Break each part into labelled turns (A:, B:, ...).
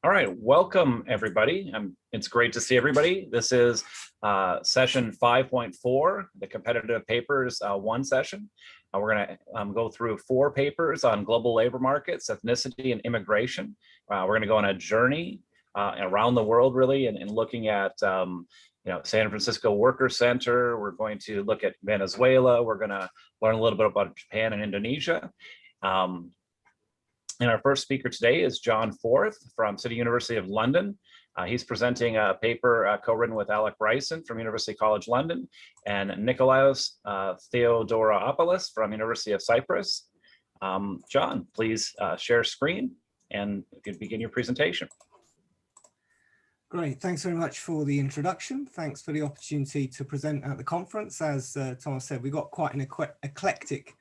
A: All right, welcome everybody. It's great to see everybody. This is session 5.4, the competitive papers one session. We're going to go through 4 papers on global labor markets, ethnicity, and immigration. We're going to go on a journey around the world, really, and looking at San Francisco Worker Center. We're going to look at Venezuela. We're going to learn a little bit about Japan and Indonesia. And our first speaker today is John Forth from City University of London. He's presenting a paper co-written with Alec Bryson from University College London and Nikolaos Theodoropoulos from University of Cyprus. John, please share screen and you can begin your presentation.
B: Great, thanks very much for the introduction. Thanks for the opportunity to present at the conference. As Thomas said, we've got quite an eclectic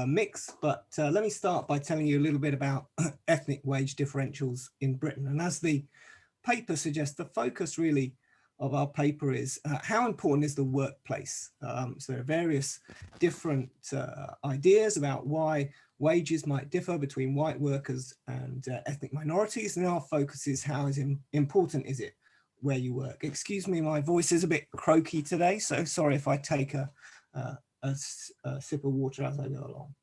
B: mix, but let me start by telling you a little bit about ethnic wage differentials in Britain. And as the paper suggests, the focus really of our paper is how important is the workplace. So there are various different ideas about why wages might differ between white workers and ethnic minorities, and our focus is how important is it where you work. Excuse me, my voice is a bit croaky today, so sorry if I take a sip of water as I go along.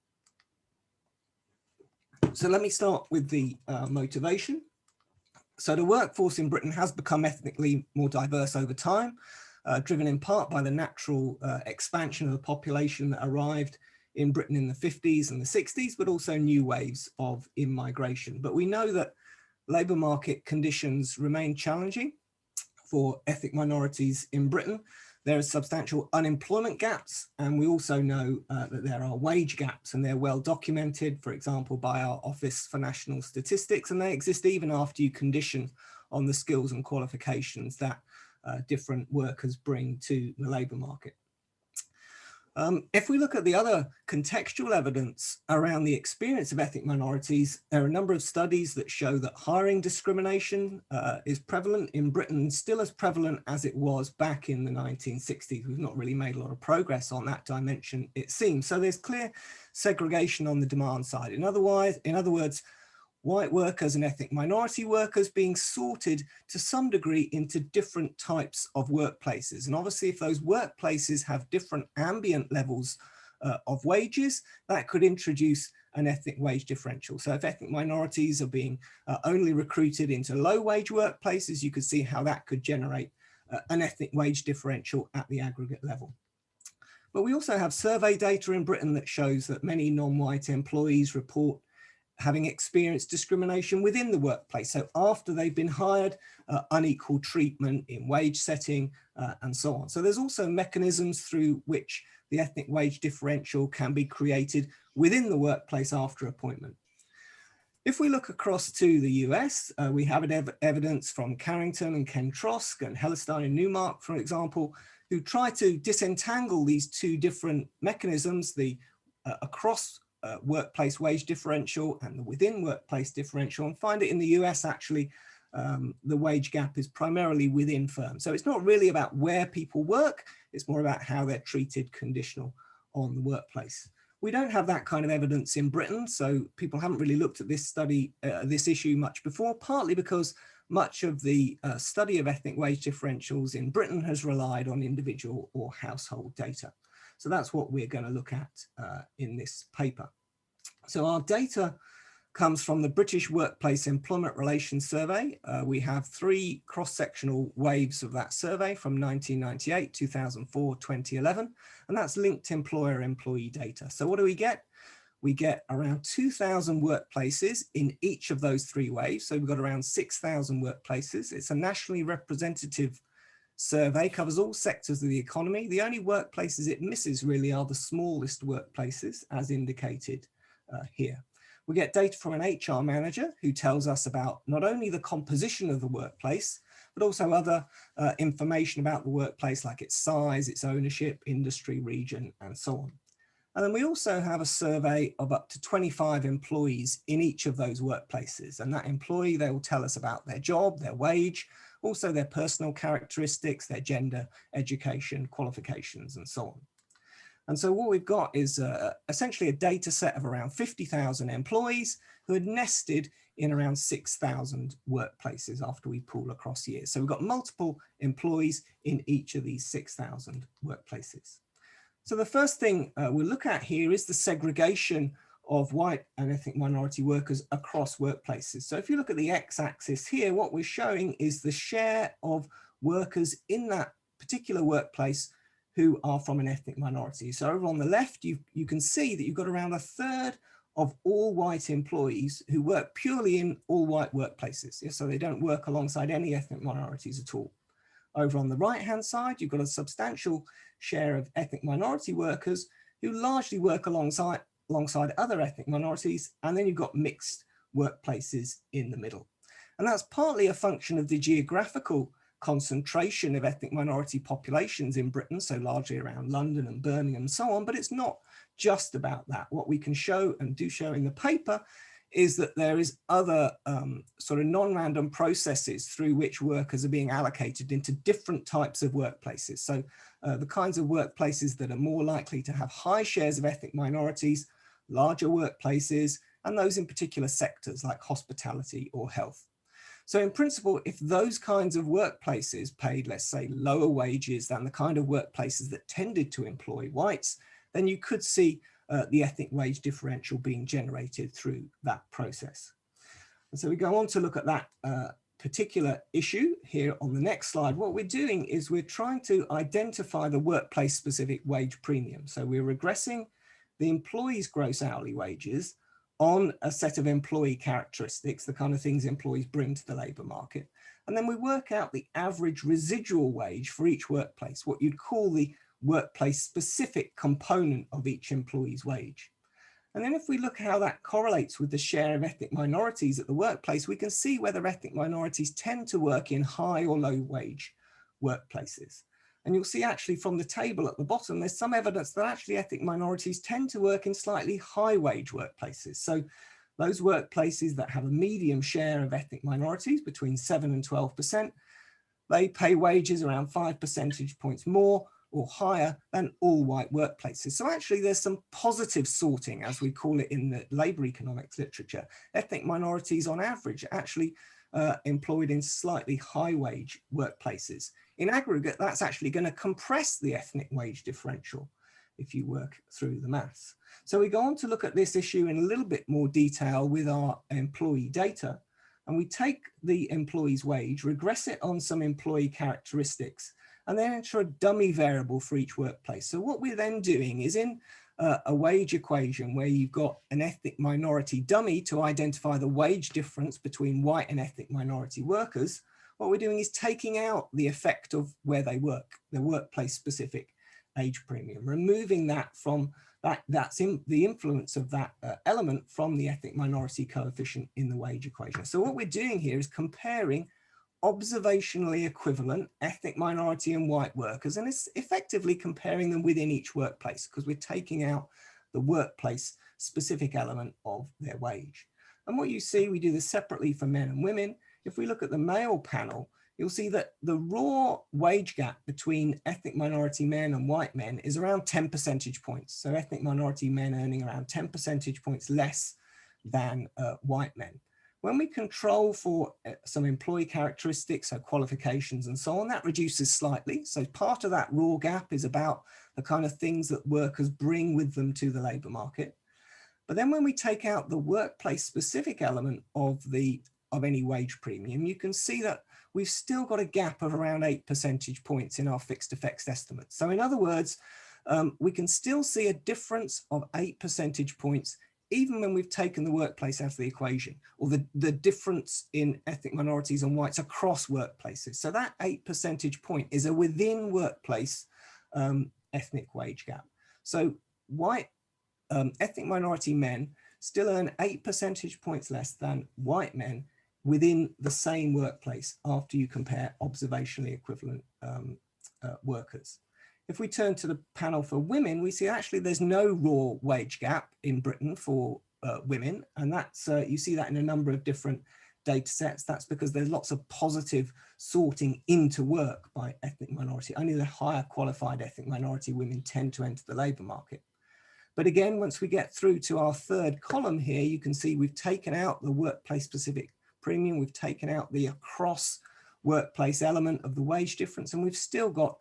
B: So let me start with the motivation. So the workforce in Britain has become ethnically more diverse over time, driven in part by the natural expansion of the population that arrived in Britain in the 50s and the 60s, but also new waves of immigration. But we know that labour market conditions remain challenging for ethnic minorities in Britain. There are substantial unemployment gaps, and we also know that there are wage gaps, and they're well documented, for example, by our Office for National Statistics, and they exist even after you condition on the skills and qualifications that different workers bring to the labour market. If we look at the other contextual evidence around the experience of ethnic minorities, there are a number of studies that show that hiring discrimination is prevalent in Britain, still as prevalent as it was back in the 1960s. We've not really made a lot of progress on that dimension, it seems. So there's clear segregation on the demand side. In other words, white workers and ethnic minority workers being sorted to some degree into different types of workplaces. And obviously, if those workplaces have different ambient levels of wages, that could introduce an ethnic wage differential. So if ethnic minorities are being only recruited into low wage workplaces, you could see how that could generate an ethnic wage differential at the aggregate level. But we also have survey data in Britain that shows that many non-white employees report having experienced discrimination within the workplace. So after they've been hired, unequal treatment in wage setting and so on. So there's also mechanisms through which the ethnic wage differential can be created within the workplace after appointment. If we look across to the US, we have evidence from Carrington and Ken Trosk and Hellerstein and Newmark, for example, who try to disentangle these two different mechanisms, the across workplace wage differential and the within workplace differential, and find it in the US actually the wage gap is primarily within firms. So it's not really about where people work, it's more about how they're treated conditional on the workplace. We don't have that kind of evidence in Britain, so people haven't really looked at this study, this issue much before, partly because much of the study of ethnic wage differentials in Britain has relied on individual or household data. So that's what we're going to look at in this paper. So our data comes from the British Workplace Employment Relations Survey. We have 3 cross-sectional waves of that survey from 1998, 2004, 2011, and that's linked employer-employee data. So what do we get? We get around 2,000 workplaces in each of those 3 waves. So we've got around 6,000 workplaces. It's a nationally representative survey, covers all sectors of the economy. The only workplaces it misses really are the smallest workplaces, as indicated here. We get data from an HR manager who tells us about not only the composition of the workplace, but also other information about the workplace, like its size, its ownership, industry, region, and so on. And then we also have a survey of up to 25 employees in each of those workplaces. And that employee, they will tell us about their job, their wage, also their personal characteristics, their gender, education, qualifications, and so on. And so what we've got is essentially a data set of around 50,000 employees who had nested in around 6,000 workplaces after we pool across years. So we've got multiple employees in each of these 6,000 workplaces. So the first thing we'll look at here is the segregation of white and ethnic minority workers across workplaces. So if you look at the x-axis here, what we're showing is the share of workers in that particular workplace who are from an ethnic minority. So over on the left, you can see that you've got around a third of all white employees who work purely in all white workplaces. So they don't work alongside any ethnic minorities at all. Over on the right-hand side, you've got a substantial share of ethnic minority workers who largely work alongside other ethnic minorities, and then you've got mixed workplaces in the middle. And that's partly a function of the geographical concentration of ethnic minority populations in Britain, so largely around London and Birmingham and so on, but it's not just about that. What we can show and do show in the paper is that there is other sort of non-random processes through which workers are being allocated into different types of workplaces. So the kinds of workplaces that are more likely to have high shares of ethnic minorities, larger workplaces, and those in particular sectors like hospitality or health. So in principle, if those kinds of workplaces paid, let's say, lower wages than the kind of workplaces that tended to employ whites, then you could see the ethnic wage differential being generated through that process. And so we go on to look at that particular issue here on the next slide. What we're doing is we're trying to identify the workplace specific wage premium. So we're regressing the employees' gross hourly wages on a set of employee characteristics, the kind of things employees bring to the labour market. And then we work out the average residual wage for each workplace, what you'd call the workplace specific component of each employee's wage. And then if we look at how that correlates with the share of ethnic minorities at the workplace, we can see whether ethnic minorities tend to work in high or low wage workplaces. And you'll see actually from the table at the bottom, there's some evidence that actually ethnic minorities tend to work in slightly high wage workplaces. So those workplaces that have a medium share of ethnic minorities between 7 and 12%, they pay wages around 5 percentage points more or higher than all white workplaces. So actually there's some positive sorting, as we call it in the labour economics literature. Ethnic minorities on average are actually employed in slightly high wage workplaces. In aggregate, that's actually going to compress the ethnic wage differential if you work through the maths. So we go on to look at this issue in a little bit more detail with our employee data, and we take the employee's wage, regress it on some employee characteristics, and then enter a dummy variable for each workplace. So what we're then doing is in a wage equation where you've got an ethnic minority dummy to identify the wage difference between white and ethnic minority workers, what we're doing is taking out the effect of where they work, the workplace specific age premium, removing that from that's in the influence of that element from the ethnic minority coefficient in the wage equation. So what we're doing here is comparing observationally equivalent ethnic minority and white workers, and it's effectively comparing them within each workplace because we're taking out the workplace specific element of their wage. And what you see, we do this separately for men and women. If we look at the male panel, you'll see that the raw wage gap between ethnic minority men and white men is around 10 percentage points. So ethnic minority men earning around 10 percentage points less than white men. When we control for some employee characteristics, so qualifications and so on, that reduces slightly. So part of that raw gap is about the kind of things that workers bring with them to the labour market. But then when we take out the workplace specific element of any wage premium, you can see that we've still got a gap of around 8 percentage points in our fixed effects estimates. So in other words, we can still see a difference of 8 percentage points even when we've taken the workplace out of the equation, or the difference in ethnic minorities and whites across workplaces. So that 8 percentage point is a within workplace ethnic wage gap. So white ethnic minority men still earn 8 percentage points less than white men within the same workplace after you compare observationally equivalent workers. If we turn to the panel for women, we see actually there's no raw wage gap in Britain for women, and that's you see that in a number of different data sets. That's because there's lots of positive sorting into work by ethnic minority. Only the higher qualified ethnic minority women tend to enter the labour market. But again, once we get through to our third column here, you can see we've taken out the workplace specific premium, we've taken out the across workplace element of the wage difference, and we've still got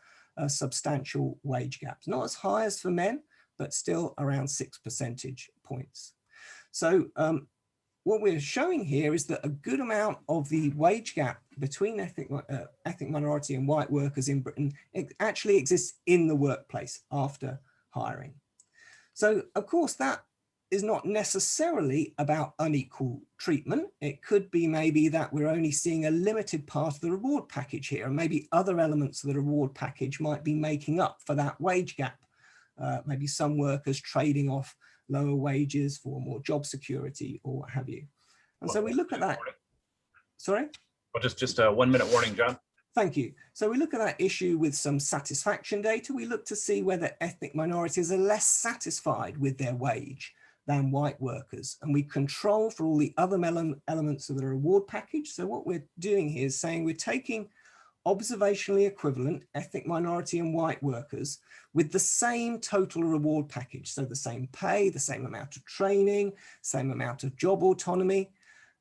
B: substantial wage gaps. Not as high as for men, but still around 6 percentage points. So what we're showing here is that a good amount of the wage gap between ethnic minority and white workers in Britain actually exists in the workplace after hiring. So of course that is not necessarily about unequal treatment. It could be maybe that we're only seeing a limited part of the reward package here, and maybe other elements of the reward package might be making up for that wage gap. Maybe some workers trading off lower wages for more job security or what have you. And so we look at that. Sorry?
A: Well, just a 1 minute warning, John.
B: Thank you. So we look at that issue with some satisfaction data. We look to see whether ethnic minorities are less satisfied with their wage than white workers. And we control for all the other elements of the reward package. So what we're doing here is saying we're taking observationally equivalent ethnic minority and white workers with the same total reward package. So the same pay, the same amount of training, same amount of job autonomy.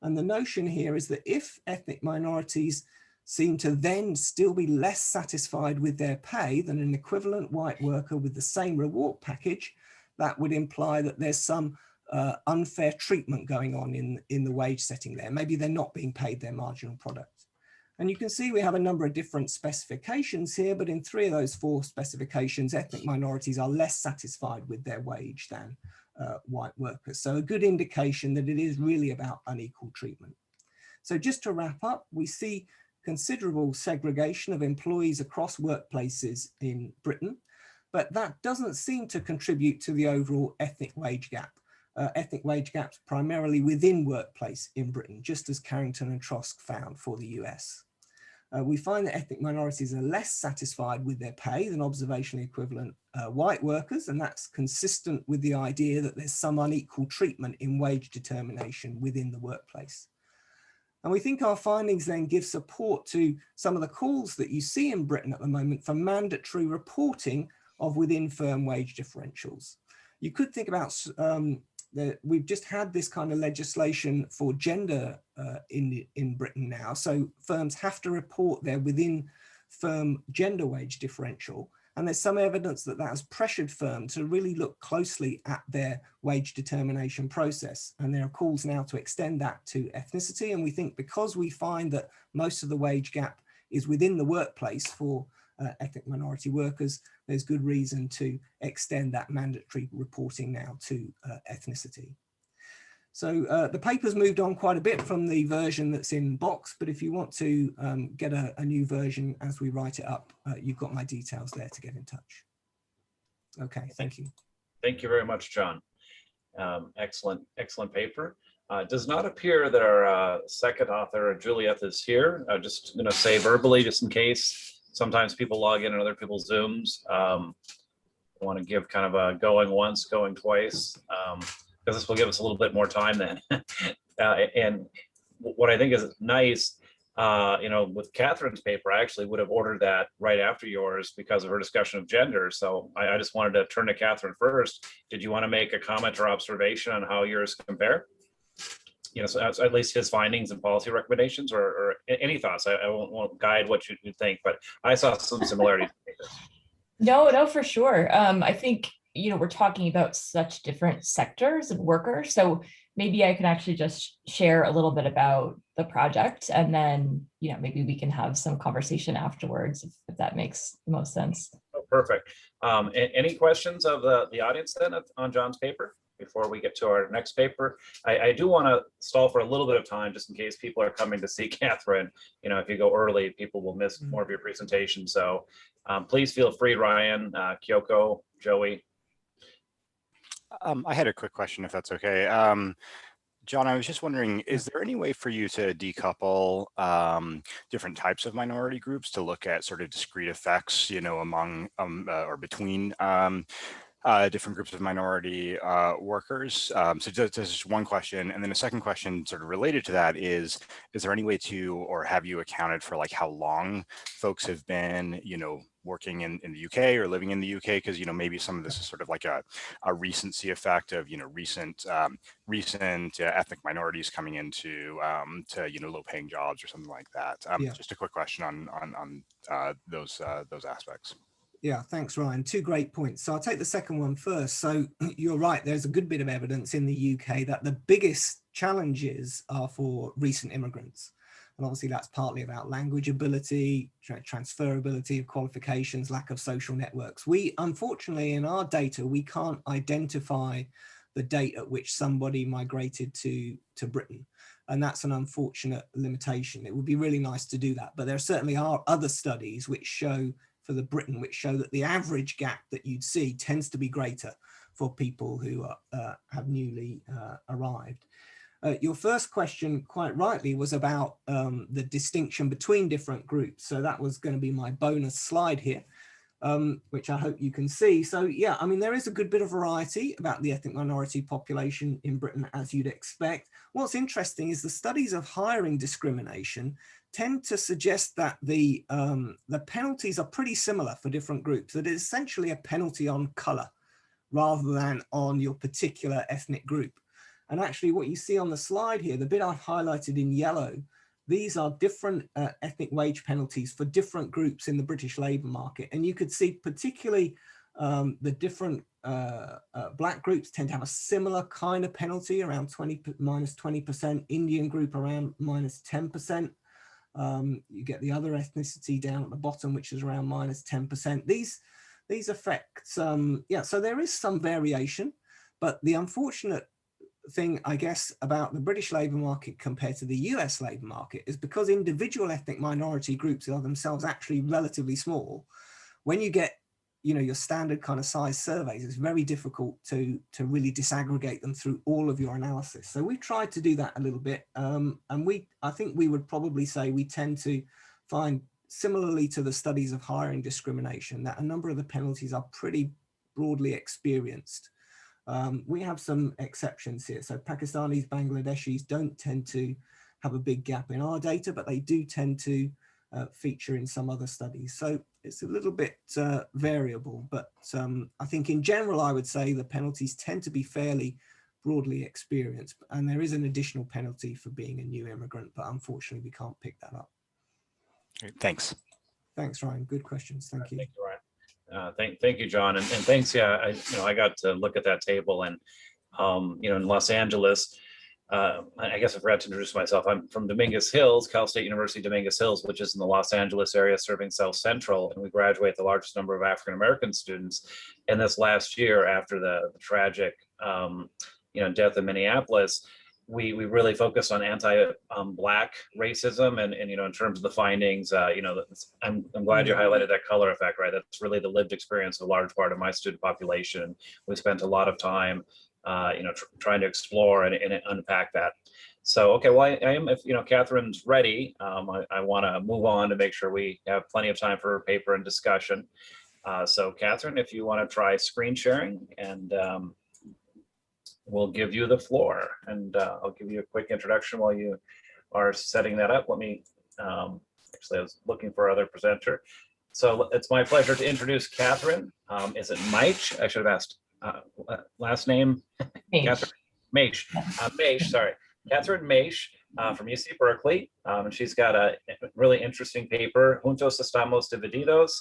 B: And the notion here is that if ethnic minorities seem to then still be less satisfied with their pay than an equivalent white worker with the same reward package, that would imply that there's some unfair treatment going on in the wage setting there. Maybe they're not being paid their marginal product. And you can see we have a number of different specifications here, but in 3 of those 4 specifications, ethnic minorities are less satisfied with their wage than white workers. So a good indication that it is really about unequal treatment. So just to wrap up, we see considerable segregation of employees across workplaces in Britain, but that doesn't seem to contribute to the overall ethnic wage gap. Ethnic wage gaps primarily within workplace in Britain, just as Carrington and Trosk found for the US. We find that ethnic minorities are less satisfied with their pay than observationally equivalent white workers, and that's consistent with the idea that there's some unequal treatment in wage determination within the workplace. And we think our findings then give support to some of the calls that you see in Britain at the moment for mandatory reporting of within firm wage differentials. You could think about we've just had this kind of legislation for gender in Britain now. So firms have to report their within firm gender wage differential. And there's some evidence that that has pressured firms to really look closely at their wage determination process. And there are calls now to extend that to ethnicity. And we think because we find that most of the wage gap is within the workplace for ethnic minority workers, there's good reason to extend that mandatory reporting now to ethnicity. So the paper's moved on quite a bit from the version that's in Box, but if you want to get a new version as we write it up, you've got my details there to get in touch. Okay, thank you.
A: Thank you very much, John. Excellent paper. Does not appear that our second author, Julieth, is here. Just going to say verbally, just in case. Sometimes people log in on other people's Zooms. I want to give kind of a going once, going twice, because this will give us a little bit more time then. And what I think is nice, with Catherine's paper, I actually would have ordered that right after yours because of her discussion of gender. So I just wanted to turn to Katherine first. Did you want to make a comment or observation on how yours compare? So at least his findings and policy recommendations, or any thoughts. I won't guide what you think, but I saw some similarities.
C: No, for sure. I think, we're talking about such different sectors and workers. So maybe I can actually just share a little bit about the project, and then, maybe we can have some conversation afterwards, if that makes the most sense.
A: Oh, perfect. Any questions of the audience then on John's paper before we get to our next paper? I do want to stall for a little bit of time just in case people are coming to see Katherine. If you go early, people will miss more of your presentation. So please feel free, Ryan, Kyoko, Joey.
D: I had a quick question, if that's okay. John, I was just wondering, is there any way for you to decouple different types of minority groups to look at sort of discrete effects, among or between different groups of minority workers. So just one question. And then a second question sort of related to that is there any way to, or have you accounted for like how long folks have been, working in the UK or living in the UK? Because, maybe some of this is sort of like a recency effect of, recent ethnic minorities coming into to, low paying jobs or something like that. Just a quick question on those aspects.
B: Yeah, thanks, Ryan. Two great points. So I'll take the second one first. So you're right, there's a good bit of evidence in the UK that the biggest challenges are for recent immigrants. And obviously that's partly about language ability, transferability of qualifications, lack of social networks. We, unfortunately, in our data, we can't identify the date at which somebody migrated to Britain. And that's an unfortunate limitation. It would be really nice to do that. But there certainly are other studies which show for the Britain, which show that the average gap that you'd see tends to be greater for people who have newly arrived. Your first question, quite rightly, was about the distinction between different groups. So that was going to be my bonus slide here, which I hope you can see. So yeah, I mean, there is a good bit of variety about the ethnic minority population in Britain, as you'd expect. What's interesting is the studies of hiring discrimination tend to suggest that the penalties are pretty similar for different groups. That is essentially a penalty on color rather than on your particular ethnic group. And actually what you see on the slide here, the bit I've highlighted in yellow, these are different ethnic wage penalties for different groups in the British labour market. And you could see particularly the different black groups tend to have a similar kind of penalty, around minus 20%, Indian group around minus 10%. You get the other ethnicity down at the bottom, which is around minus 10%. These effects, yeah, so there is some variation, but the unfortunate thing, I guess, about the British labour market compared to the US labour market is because individual ethnic minority groups are themselves actually relatively small. When you get, your standard kind of size surveys, it's very difficult to really disaggregate them through all of your analysis. So we've tried to do that a little bit. And I think we would probably say we tend to find, similarly to the studies of hiring discrimination, that a number of the penalties are pretty broadly experienced. We have some exceptions here. So Pakistanis, Bangladeshis don't tend to have a big gap in our data, but they do tend to feature in some other studies. So it's a little bit variable, but I think in general, I would say the penalties tend to be fairly broadly experienced, and there is an additional penalty for being a new immigrant, but unfortunately we can't pick that up.
D: Great. Thanks.
B: Thanks, Ryan. Good questions. Thank you.
A: Thank you, Ryan. Thank you, John, and thanks. Yeah, I got to look at that table, and in Los Angeles, I guess I forgot to introduce myself. I'm from Dominguez Hills, Cal State University, Dominguez Hills, which is in the Los Angeles area, serving South Central, and we graduate the largest number of African American students. And this last year, after the tragic, death in Minneapolis, we really focused on anti-Black racism, and in terms of the findings, I'm glad you highlighted that color effect, right? That's really the lived experience of a large part of my student population. We spent a lot of time, trying to explore and unpack that. So, okay, well, I am, if Catherine's ready, I want to move on to make sure we have plenty of time for paper and discussion. So, Katherine, if you want to try screen sharing, and we'll give you the floor, and I'll give you a quick introduction while you are setting that up. Let me, actually, I was looking for other presenter. So it's my pleasure to introduce Katherine. Is it Maich? I should have asked last name. Katherine Maich. Maich, sorry. Katherine Maich from UC Berkeley. And she's got a really interesting paper, Juntos, Estamos, Divididos,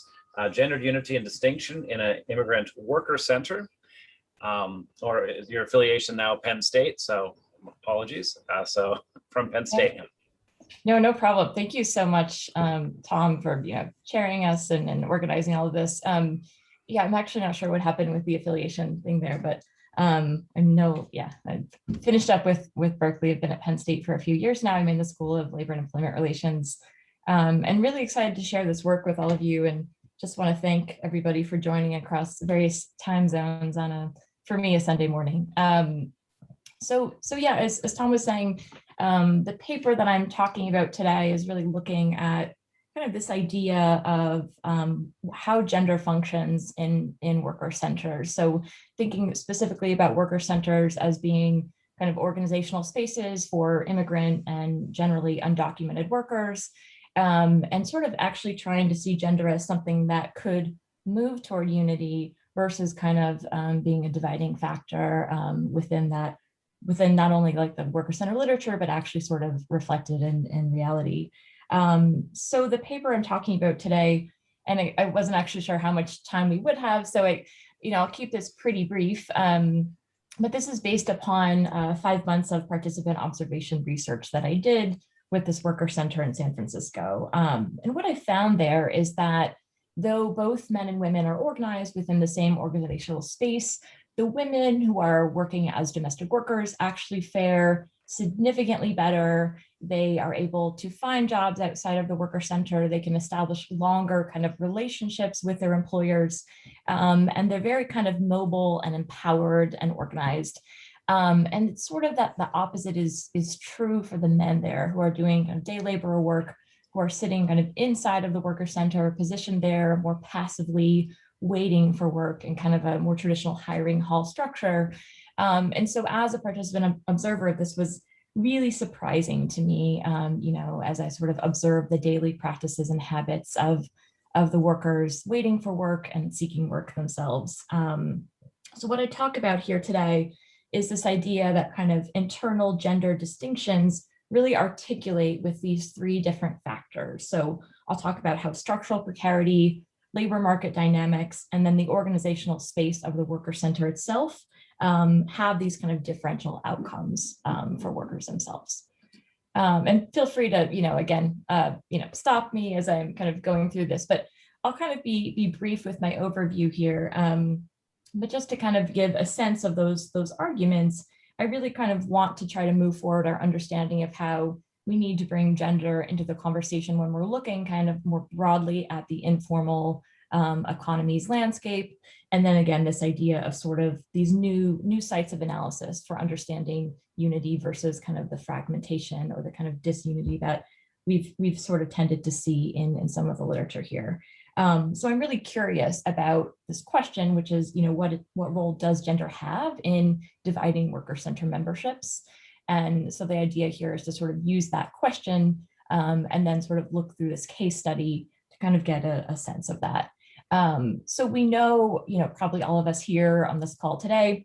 A: Gendered Unity and Distinction in an Immigrant Worker Center. Or is your affiliation now Penn State? So apologies. So from Penn State.
C: No problem. Thank you so much, Tom, for chairing us and organizing all of this. Yeah, I'm actually not sure what happened with the affiliation thing there, but I know, yeah, I've finished up with Berkeley. I've been at Penn State for a few years now. I'm in the School of Labor and Employment Relations, and really excited to share this work with all of you. And just want to thank everybody for joining across various time zones on for me, a Sunday morning. So yeah, as Tom was saying, the paper that I'm talking about today is really looking at kind of this idea of how gender functions in worker centers. So thinking specifically about worker centers as being kind of organizational spaces for immigrant and generally undocumented workers, and sort of actually trying to see gender as something that could move toward unity versus kind of being a dividing factor within not only like the worker center literature, but actually sort of reflected in reality. So the paper I'm talking about today, and I wasn't actually sure how much time we would have, so I'll keep this pretty brief. But this is based upon 5 months of participant observation research that I did with this worker center in San Francisco. And what I found there is that though both men and women are organized within the same organizational space, the women who are working as domestic workers actually fare significantly better. They are able to find jobs outside of the worker center. They can establish longer kind of relationships with their employers. And they're very kind of mobile and empowered and organized. And it's sort of that the opposite is true for the men there who are doing kind of day laborer work, who are sitting kind of inside of the worker center, positioned there more passively, waiting for work in kind of a more traditional hiring hall structure. And so as a participant observer, this was really surprising to me, as I sort of observed the daily practices and habits of the workers waiting for work and seeking work themselves. So what I talk about here today is this idea that kind of internal gender distinctions really articulate with these three different factors. So I'll talk about how structural precarity, labor market dynamics, and then the organizational space of the worker center itself have these kind of differential outcomes for workers themselves. And feel free to, again, stop me as I'm kind of going through this, but I'll kind of be brief with my overview here. But just to kind of give a sense of those arguments, I really kind of want to try to move forward our understanding of how we need to bring gender into the conversation when we're looking kind of more broadly at the informal economies landscape. And then again, this idea of sort of these new sites of analysis for understanding unity versus kind of the fragmentation or the kind of disunity that we've sort of tended to see in some of the literature here. So I'm really curious about this question, which is, what role does gender have in dividing worker center memberships? And so the idea here is to sort of use that question and then sort of look through this case study to kind of get a sense of that. So we know, probably all of us here on this call today,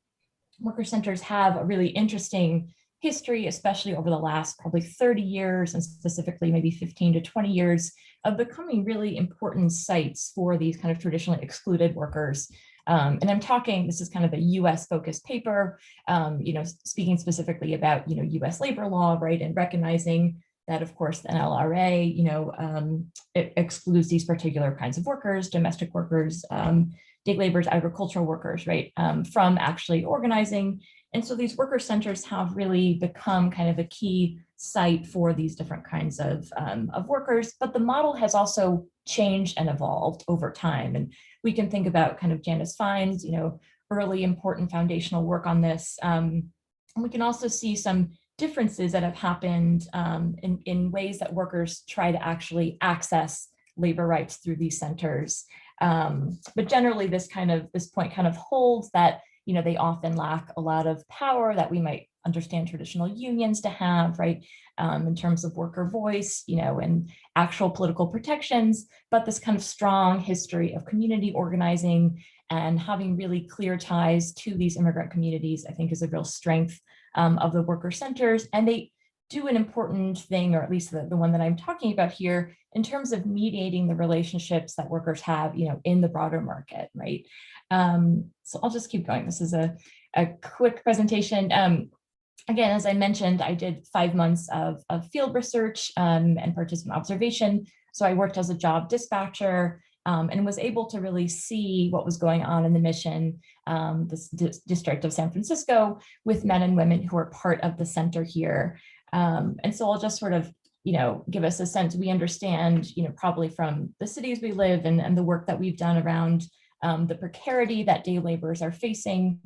C: worker centers have a really interesting history, especially over the last probably 30 years and specifically maybe 15 to 20 years of becoming really important sites for these kind of traditionally excluded workers. And I'm talking, this is kind of a US focused paper, speaking specifically about, US labor law, right? And recognizing that, of course, the NLRA, it excludes these particular kinds of workers, domestic workers, day laborers, agricultural workers, right, from actually organizing. And so these worker centers have really become kind of a key site for these different kinds of workers, but the model has also changed and evolved over time. And we can think about kind of Janice Fine's, early important foundational work on this. And we can also see some differences that have happened in ways that workers try to actually access labor rights through these centers. But generally this point kind of holds that, they often lack a lot of power that we might understand traditional unions to have, right, in terms of worker voice, and actual political protections, but this kind of strong history of community organizing and having really clear ties to these immigrant communities, I think is a real strength of the worker centers. And they do an important thing, or at least the one that I'm talking about here, in terms of mediating the relationships that workers have, in the broader market, right? So I'll just keep going. This is a quick presentation. Again, as I mentioned, I did 5 months of field research and participant observation. So I worked as a job dispatcher and was able to really see what was going on in the mission, this district of San Francisco, with men and women who are part of the center here. And so I'll just sort of, give us a sense. We understand, probably from the cities we live in and the work that we've done around the precarity that day laborers are facing.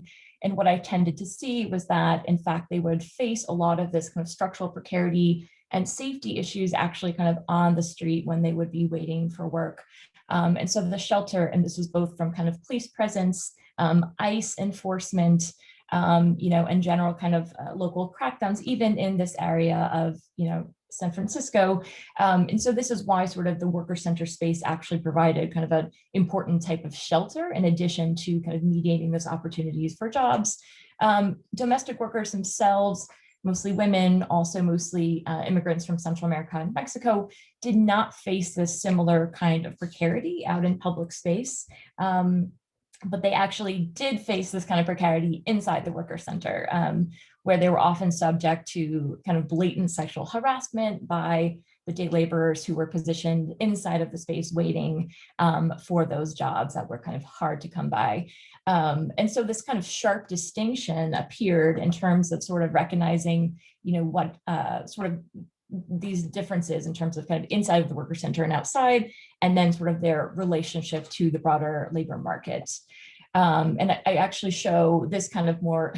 C: And what I tended to see was that, in fact, they would face a lot of this kind of structural precarity and safety issues actually kind of on the street when they would be waiting for work. And so the shelter, and this was both from kind of police presence, ICE enforcement, and general kind of local crackdowns, even in this area of, San Francisco. And so this is why sort of the worker center space actually provided kind of an important type of shelter in addition to kind of mediating those opportunities for jobs. Domestic workers themselves, mostly women, also mostly immigrants from Central America and Mexico, did not face this similar kind of precarity out in public space. But they actually did face this kind of precarity inside the worker center, where they were often subject to kind of blatant sexual harassment by the day laborers who were positioned inside of the space waiting for those jobs that were kind of hard to come by. And so this kind of sharp distinction appeared in terms of sort of recognizing, what sort of these differences in terms of kind of inside of the worker center and outside, and then sort of their relationship to the broader labor market. And I actually show this kind of more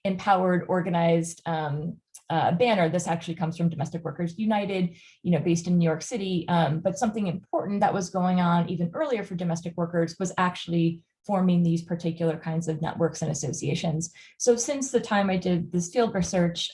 C: empowered, organized banner. This actually comes from Domestic Workers United, based in New York City. But something important that was going on even earlier for domestic workers was actually forming these particular kinds of networks and associations. So since the time I did this field research,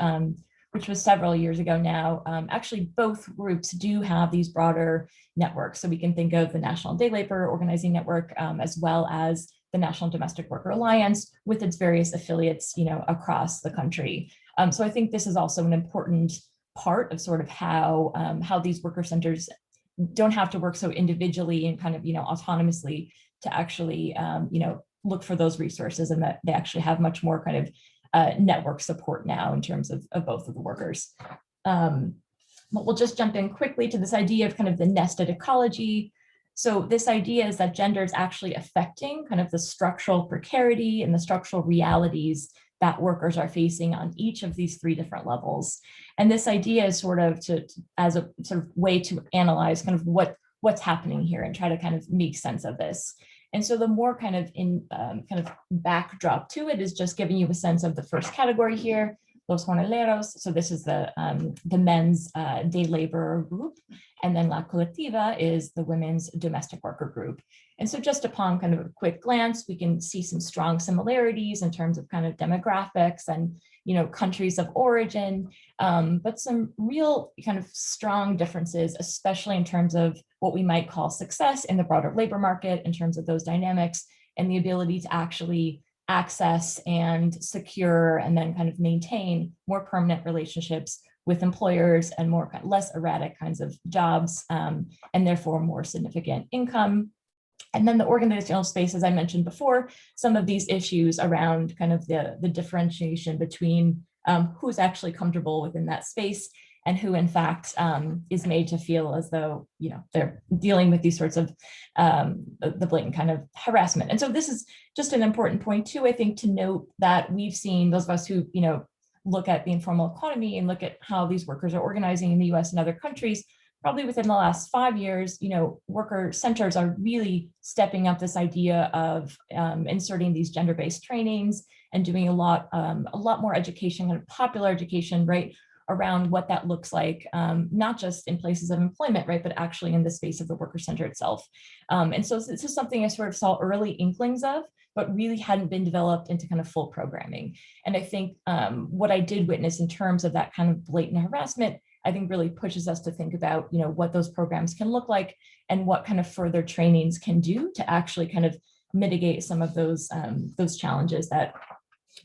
C: which was several years ago now, actually both groups do have these broader networks. So we can think of the National Day Labor Organizing Network, as well as the National Domestic Worker Alliance with its various affiliates, across the country. So I think this is also an important part of sort of how these worker centers don't have to work so individually and kind of, autonomously to actually, look for those resources, and that they actually have much more kind of network support now in terms of both of the workers. But we'll just jump in quickly to this idea of kind of the nested ecology. So this idea is that gender is actually affecting kind of the structural precarity and the structural realities that workers are facing on each of these three different levels. And this idea is sort of as a sort of way to analyze kind of what's happening here and try to kind of make sense of this. And so the more kind of backdrop to it is just giving you a sense of the first category here, los jornaleros. So this is the men's day laborer group. And then la colectiva is the women's domestic worker group. And so just upon kind of a quick glance, we can see some strong similarities in terms of kind of demographics and, countries of origin, but some real kind of strong differences, especially in terms of what we might call success in the broader labor market in terms of those dynamics and the ability to actually access and secure and then kind of maintain more permanent relationships with employers and more less erratic kinds of jobs, and therefore more significant income. And then the organizational space, as I mentioned before, some of these issues around kind of the differentiation between who's actually comfortable within that space and who in fact is made to feel as though, they're dealing with these sorts of the blatant kind of harassment. And so this is just an important point too, I think, to note that we've seen, those of us who, look at the informal economy and look at how these workers are organizing in the US and other countries, probably within the last 5 years, worker centers are really stepping up this idea of inserting these gender-based trainings and doing a lot more education, kind of popular education, right, around what that looks like, not just in places of employment, right, but actually in the space of the worker center itself. And so this is something I sort of saw early inklings of, but really hadn't been developed into kind of full programming. And I think what I did witness in terms of that kind of blatant harassment, I think really pushes us to think about, what those programs can look like and what kind of further trainings can do to actually kind of mitigate some of those challenges that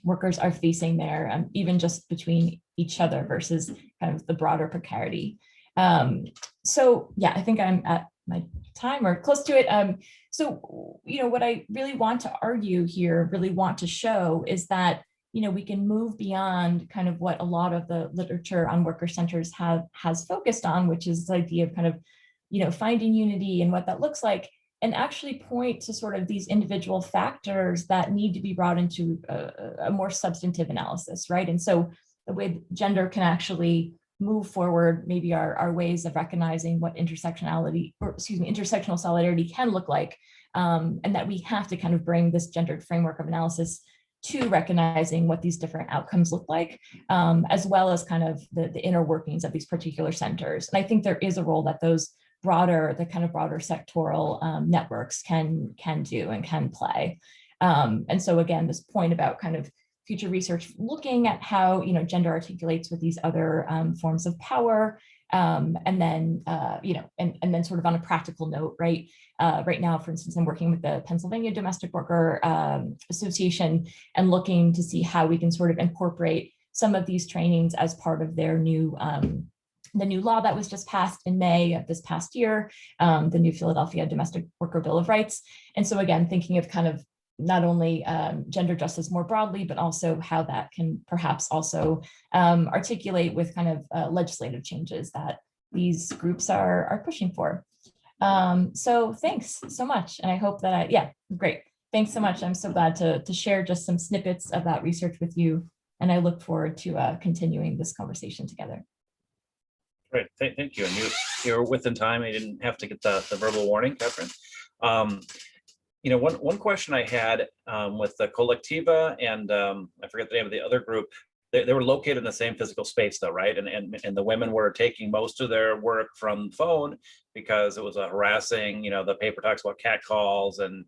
C: workers are facing there, even just between each other versus kind of the broader precarity. So yeah, I think I'm at my time or close to it. So, what I really want to argue here, really want to show is that, we can move beyond kind of what a lot of the literature on worker centers has focused on, which is the idea of kind of, finding unity and what that looks like, and actually point to sort of these individual factors that need to be brought into a more substantive analysis, right? And so the way gender can actually move forward, maybe our ways of recognizing what intersectional solidarity can look like, and that we have to kind of bring this gendered framework of analysis to recognizing what these different outcomes look like, as well as kind of the inner workings of these particular centers. And I think there is a role that those broader sectoral networks can do and can play. And so again, this point about kind of future research looking at how gender articulates with these other forms of power, and then and then sort of on a practical note, right? Right now, for instance, I'm working with the Pennsylvania Domestic Worker Association and looking to see how we can sort of incorporate some of these trainings as part of their new the new law that was just passed in May of this past year, the new Philadelphia Domestic Worker Bill of Rights. And so again, thinking of kind of not only gender justice more broadly, but also how that can perhaps also articulate with kind of legislative changes that these groups are pushing for. So thanks so much. And I hope that great. Thanks so much. I'm so glad to share just some snippets of that research with you. And I look forward to continuing this conversation together.
A: Great, thank you. And you were within time. You didn't have to get the verbal warning, Katherine. One question I had with the Collectiva and I forget the name of the other group, they were located in the same physical space though, right? And the women were taking most of their work from phone because it was a harassing, the paper talks about catcalls and,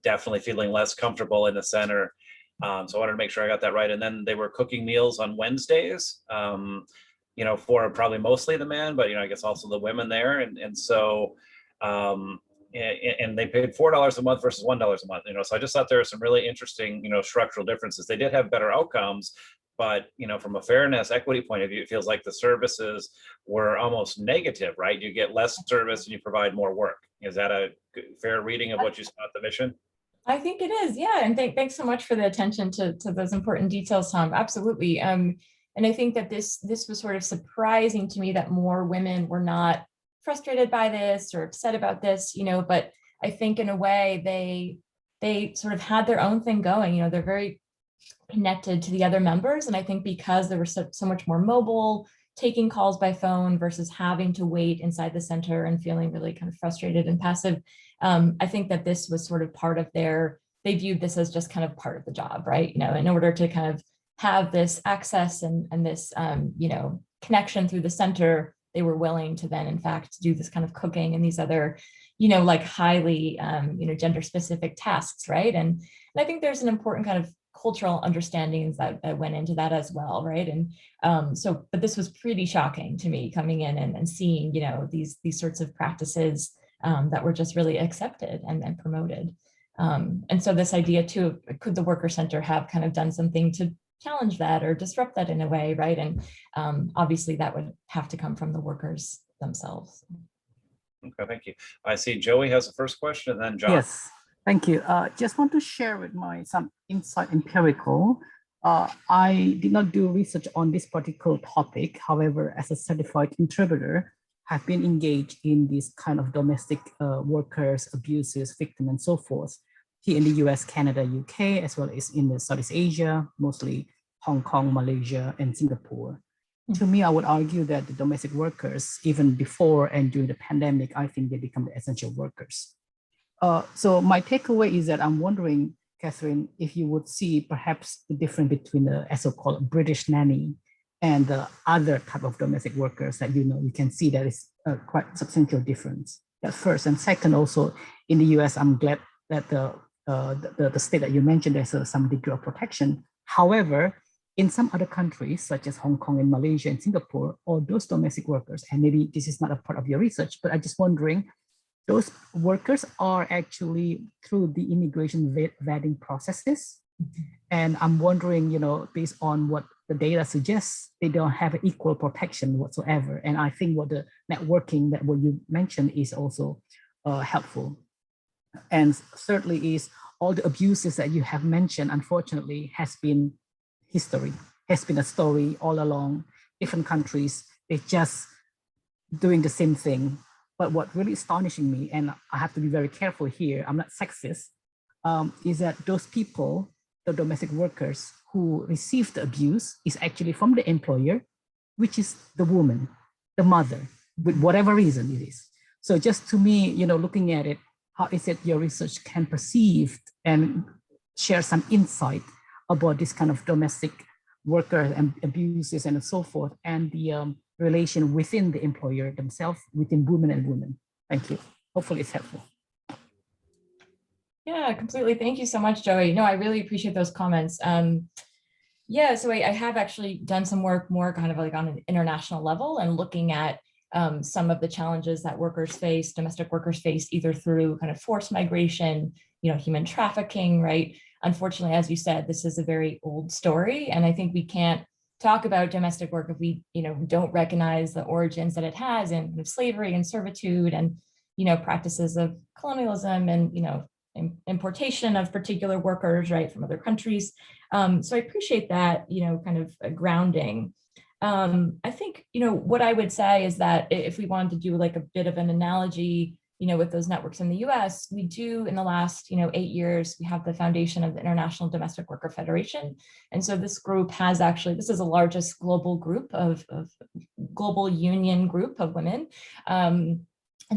A: definitely feeling less comfortable in the center. So I wanted to make sure I got that right. And then they were cooking meals on Wednesdays, for probably mostly the men, but, I guess also the women there. And so, and they paid $4 a month versus $1 a month, so I just thought there were some really interesting, structural differences. They did have better outcomes, but, from a fairness, equity point of view, it feels like the services were almost negative, right? You get less service and you provide more work. Is that a fair reading of what you saw at the mission?
C: I think it is, yeah. And thanks so much for the attention to those important details, Tom. Absolutely. And I think that this was sort of surprising to me that more women were not frustrated by this or upset about this, but I think in a way they sort of had their own thing going. They're very connected to the other members. And I think because they were so much more mobile, taking calls by phone versus having to wait inside the center and feeling really kind of frustrated and passive, I think that this was sort of part of they viewed this as just kind of part of the job, right? In order to kind of have this access and this, connection through the center, they were willing to then, in fact, do this kind of cooking and these other, like highly, gender specific tasks, right? And I think there's an important kind of cultural understandings that went into that as well, right? And but this was pretty shocking to me coming in and seeing, these sorts of practices that were just really accepted and promoted. And so this idea too, could the worker center have kind of done something to challenge that or disrupt that in a way, right? And obviously that would have to come from the workers themselves.
A: Okay, thank you. I see Joey has the first question and then John.
E: Yes, thank you. Just want to share with some insight empirical. I did not do research on this particular topic. However, as a certified interpreter, have been engaged in this kind of domestic workers, abuses, victim, and so forth, here in the US, Canada, UK, as well as in the Southeast Asia, mostly Hong Kong, Malaysia, and Singapore. To me, I would argue that the domestic workers, even before and during the pandemic, I think they become the essential workers. So my takeaway is that I'm wondering, Katherine, if you would see perhaps the difference between the so-called British nanny and the other type of domestic workers that you can see that is quite substantial difference. That's first. And second, also in the US, I'm glad that the state that you mentioned, there's some degree of protection. However, in some other countries, such as Hong Kong and Malaysia and Singapore, all those domestic workers, and maybe this is not a part of your research, but I'm just wondering, those workers are actually through the immigration vetting processes. And I'm wondering, based on what the data suggests, they don't have equal protection whatsoever. And I think what the networking that what you mentioned is also helpful. And thirdly is all the abuses that you have mentioned, unfortunately, has been history, has been a story all along. Different countries, they're just doing the same thing. But what really astonishing me, and I have to be very careful here, I'm not sexist, is that those people, the domestic workers who receive the abuse is actually from the employer, which is the woman, the mother, with whatever reason it is. So just to me, looking at it, how is it your research can perceive and share some insight about this kind of domestic worker and abuses and so forth, and the relation within the employer themselves, within women and women. Thank you. Hopefully it's helpful.
C: Yeah, completely. Thank you so much, Joey. No, I really appreciate those comments. Yeah, so I have actually done some work more kind of like on an international level and looking at some of the challenges that workers face, domestic workers face, either through kind of forced migration, human trafficking, right? Unfortunately, as you said, this is a very old story, and I think we can't talk about domestic work if we, don't recognize the origins that it has in kind of slavery and servitude and, practices of colonialism and, importation of particular workers, right, from other countries. So I appreciate that, kind of grounding. I think, what I would say is that if we wanted to do like a bit of an analogy, with those networks in the US, we do in the last, 8 years, we have the foundation of the International Domestic Worker Federation. And so this group has actually, this is the largest global group of global union group of women. And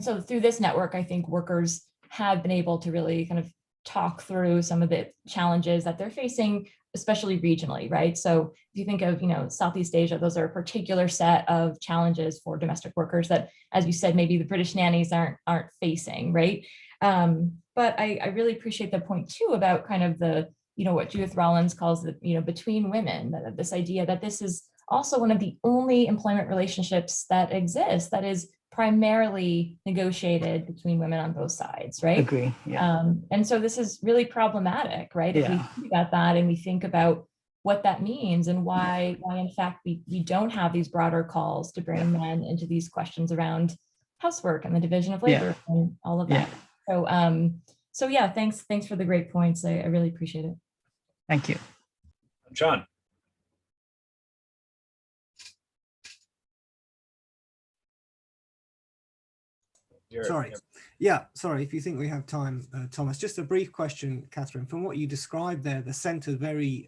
C: so through this network, I think workers have been able to really kind of talk through some of the challenges that they're facing, especially regionally, right? So if you think of, Southeast Asia, those are a particular set of challenges for domestic workers that, as you said, maybe the British nannies aren't facing, right? But I really appreciate the point too about kind of the, what Judith Rollins calls the, between women, this idea that this is also one of the only employment relationships that exists that is primarily negotiated between women on both sides, right?
E: Agree. Yeah.
C: And so this is really problematic, right? If we think about that and we think about what that means and why in fact we don't have these broader calls to bring men into these questions around housework and the division of labor and all of that. So yeah, thanks for the great points. I really appreciate it.
E: Thank you.
A: John.
B: Sorry. Yeah, sorry, if you think we have time, Thomas, just a brief question, Katherine. From what you described there, the centre very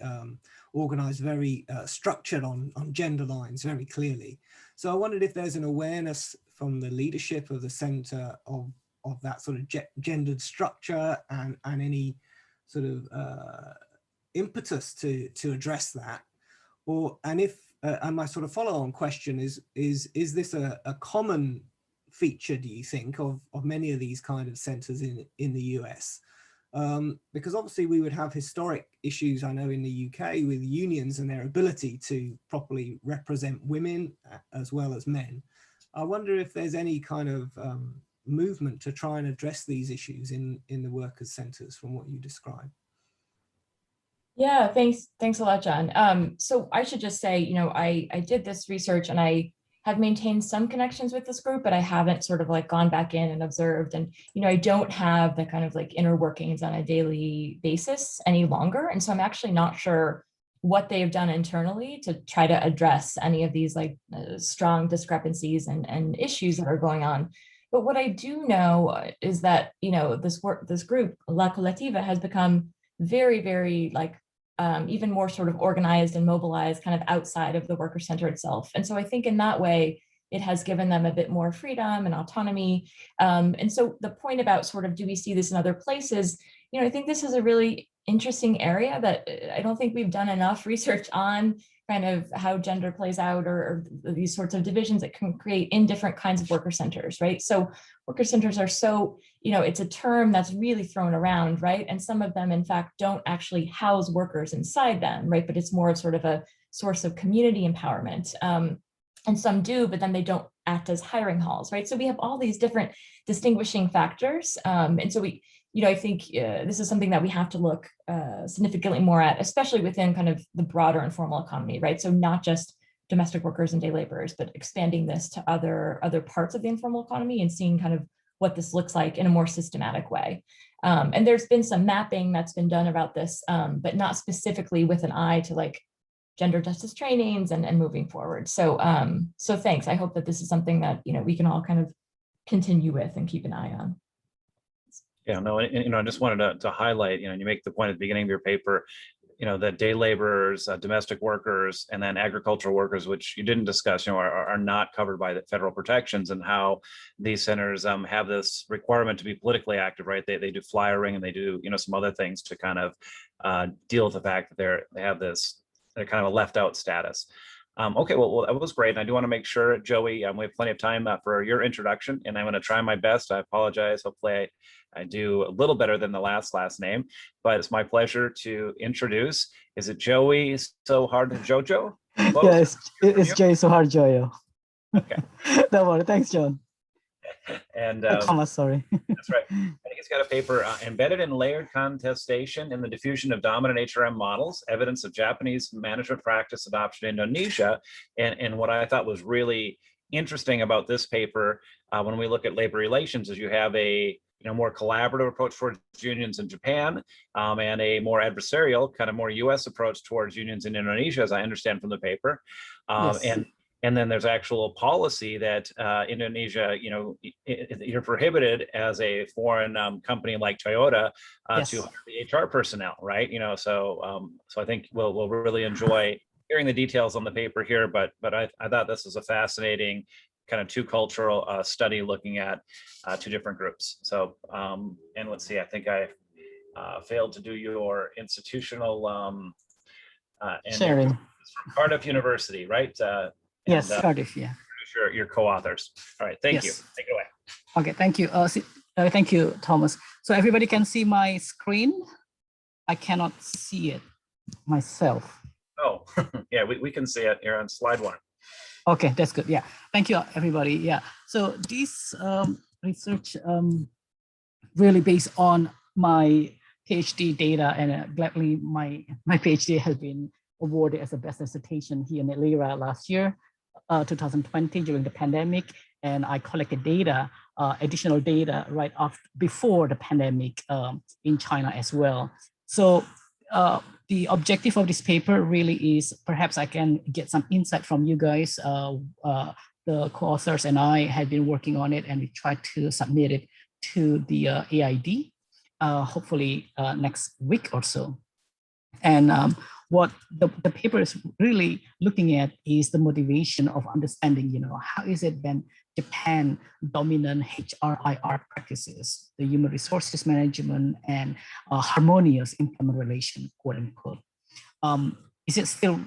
B: organised, very structured on gender lines very clearly. So I wondered if there's an awareness from the leadership of the centre of that sort of gendered structure and any sort of impetus to address that, and my sort of follow-on question is this a common feature, do you think, of many of these kind of centres in the US? Because obviously we would have historic issues, I know, in the UK with unions and their ability to properly represent women as well as men. I wonder if there's any kind of movement to try and address these issues in the workers' centres from what you described.
C: Yeah, thanks a lot, John. So I should just say, I did this research and I have maintained some connections with this group, but I haven't sort of like gone back in and observed. And, I don't have the kind of like inner workings on a daily basis any longer. And so I'm actually not sure what they've done internally to try to address any of these like strong discrepancies and issues that are going on. But what I do know is that, this group, La Colectiva, has become very, very like even more sort of organized and mobilized kind of outside of the worker center itself. And so I think in that way, it has given them a bit more freedom and autonomy. And so the point about sort of, do we see this in other places? I think this is a really interesting area that I don't think we've done enough research on, kind of how gender plays out or these sorts of divisions that can create in different kinds of worker centers, right? So worker centers are so, it's a term that's really thrown around, right? And some of them, in fact, don't actually house workers inside them, right? But it's more of sort of a source of community empowerment. And some do, but then they don't act as hiring halls, right? So we have all these different distinguishing factors. And so I think this is something that we have to look significantly more at, especially within kind of the broader informal economy, right? So not just domestic workers and day laborers, but expanding this to other parts of the informal economy and seeing kind of what this looks like in a more systematic way. And there's been some mapping that's been done about this, but not specifically with an eye to like gender justice trainings and moving forward. So so thanks. I hope that this is something that we can all kind of continue with and keep an eye on.
A: Yeah, no, I just wanted to highlight, you make the point at the beginning of your paper, the day laborers, domestic workers, and then agricultural workers, which you didn't discuss, are not covered by the federal protections, and how these centers have this requirement to be politically active, right? They do flyering, and they do, some other things to kind of deal with the fact that they have this, they're kind of a left out status. Okay, well, that was great. And I do want to make sure, Joey, we have plenty of time for your introduction, and I'm going to try my best. I apologize. Hopefully I do a little better than the last name, but it's my pleasure to introduce, is it Joey Soehardjojo?
F: Yes, it's Joey Soehardjojo.
A: Okay.
F: Don't worry. Thanks, John.
A: And
F: Thomas, sorry.
A: That's right. I think it's got a paper, Embedded and Layered Contestation in the Diffusion of Dominant HRM Models, Evidence of Japanese Management Practice Adoption in Indonesia. And what I thought was really interesting about this paper, when we look at labor relations, is you have a more collaborative approach towards unions in Japan, and a more adversarial, kind of more US approach towards unions in Indonesia, as I understand from the paper.
F: Yes.
A: And then there's actual policy that Indonesia, you're prohibited as a foreign company like Toyota
F: Yes.
A: to hire the HR personnel, right? So I think we'll really enjoy hearing the details on the paper here. But I thought this was a fascinating kind of two cultural study looking at two different groups. So and let's see, I think I failed to do your institutional and
F: Sharing.
A: it's from Cardiff University, right?
F: Yes,
A: and,
F: Cardiff, yeah.
A: Your co-authors. All right, thank you.
F: Yes.
A: Take it away.
F: Okay, thank you. Thank you, Thomas. So everybody can see my screen? I cannot see it myself.
A: Oh, yeah, we can see it here on slide 1.
F: Okay, that's good. Yeah, thank you, everybody. Yeah, so this research really based on my PhD data, and gladly my PhD has been awarded as the best dissertation here in LERA last year, 2020, during the pandemic. And I collected data, additional data right before the pandemic in China as well. So the objective of this paper really is, perhaps I can get some insight from you guys. The co-authors and I had been working on it, and we tried to submit it to the AID, hopefully next week or so. And what the paper is really looking at is the motivation of understanding, how is it then Japan dominant HRIR practices, the human resources management and harmonious employment relation, quote unquote. Is it still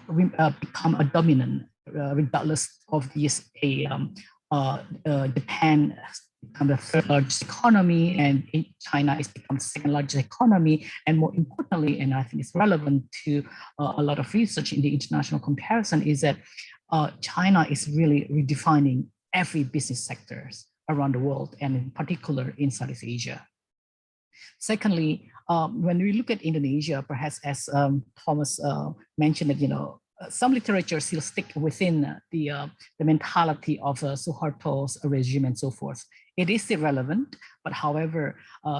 F: become a dominant, regardless of this, Japan become the third largest economy, and China is become the second largest economy, and more importantly, and I think it's relevant to a lot of research in the international comparison, is that China is really redefining every business sectors around the world, and in particular in Southeast Asia. Secondly, when we look at Indonesia, perhaps as Thomas mentioned, that some literature still stick within the mentality of Suharto's regime and so forth. It is still relevant, but however,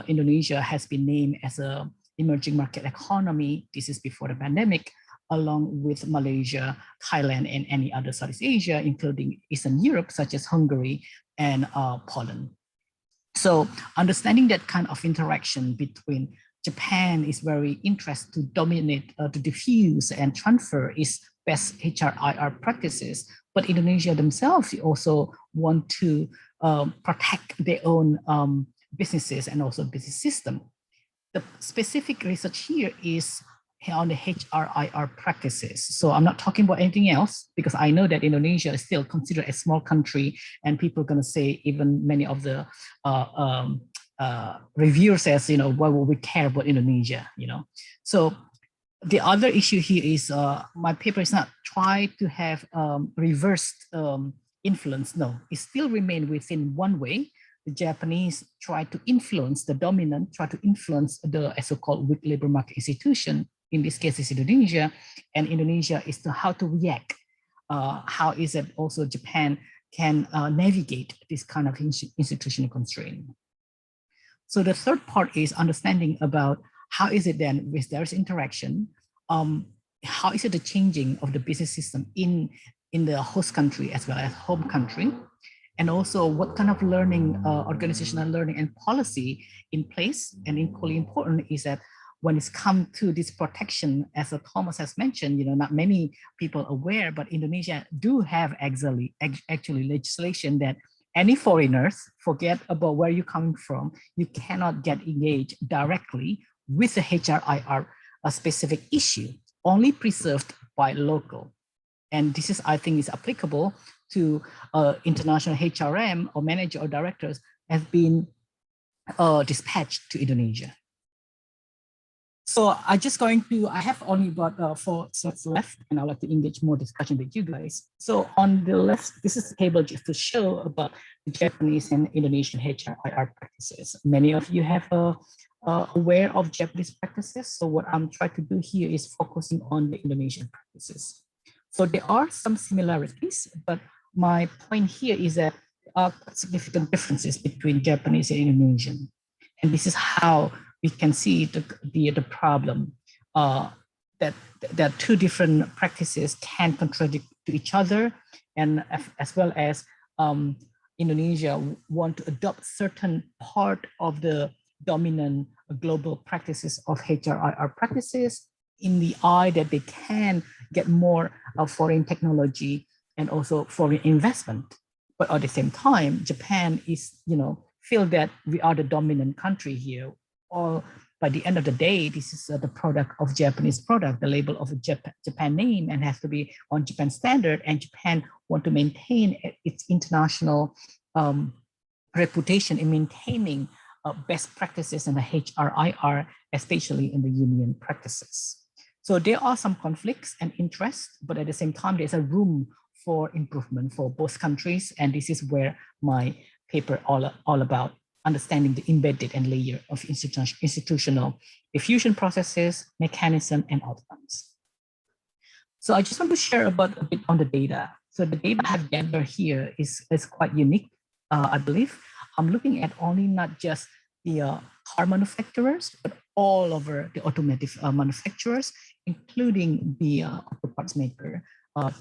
F: Indonesia has been named as an emerging market economy. This is before the pandemic, along with Malaysia, Thailand, and any other Southeast Asia, including Eastern Europe, such as Hungary and Poland. So understanding that kind of interaction between Japan is very interested to dominate, to diffuse and transfer its best HRIR practices, but Indonesia themselves also want to protect their own businesses and also business system. The specific research here is on the HRIR practices. So I'm not talking about anything else, because I know that Indonesia is still considered a small country, and people are going to say, even many of the reviewers says, why would we care about Indonesia? So the other issue here is my paper is not try to have reversed influence. No, it still remain within one way. The Japanese try to influence the dominant, try to influence the so-called weak labor market institution. In this case, it's Indonesia, and Indonesia is how to react. How is it also Japan can navigate this kind of institutional constraint. So the third part is understanding about how is it then with there's interaction, how is it the changing of the business system in the host country as well as home country, and also what kind of learning, organizational learning and policy in place. And equally important is that when it's come to this protection, as Thomas has mentioned, not many people aware, but Indonesia do have actually legislation that any foreigners, forget about where you're coming from, you cannot get engaged directly with the HRIR, a specific issue, only preserved by local. And this is, I think, is applicable to international HRM or manager or directors have been dispatched to Indonesia. So I have only about 4 slides left, and I'd like to engage more discussion with you guys. So on the left, this is a table just to show about the Japanese and Indonesian HRIR practices. Many of you have aware of Japanese practices. So what I'm trying to do here is focusing on the Indonesian practices. So there are some similarities, but my point here is that there are significant differences between Japanese and Indonesian. And this is how we can see the problem that two different practices can contradict to each other, and as well as Indonesia want to adopt certain part of the dominant global practices of HRIR practices in the eye that they can get more foreign technology and also foreign investment. But at the same time, Japan is, feel that we are the dominant country here. Or by the end of the day, this is the product of Japanese product, the label of a Japan name, and has to be on Japan standard. And Japan want to maintain its international reputation in maintaining best practices in the HRIR, especially in the union practices. So there are some conflicts and interests, but at the same time, there's a room for improvement for both countries. And this is where my paper all about understanding the embedded and layer of institutional diffusion processes, mechanism, and outcomes. So I just want to share about a bit on the data. So the data I have gathered here is quite unique, I believe. I'm looking at only not just the car manufacturers, but all over the automotive manufacturers, including the auto parts maker,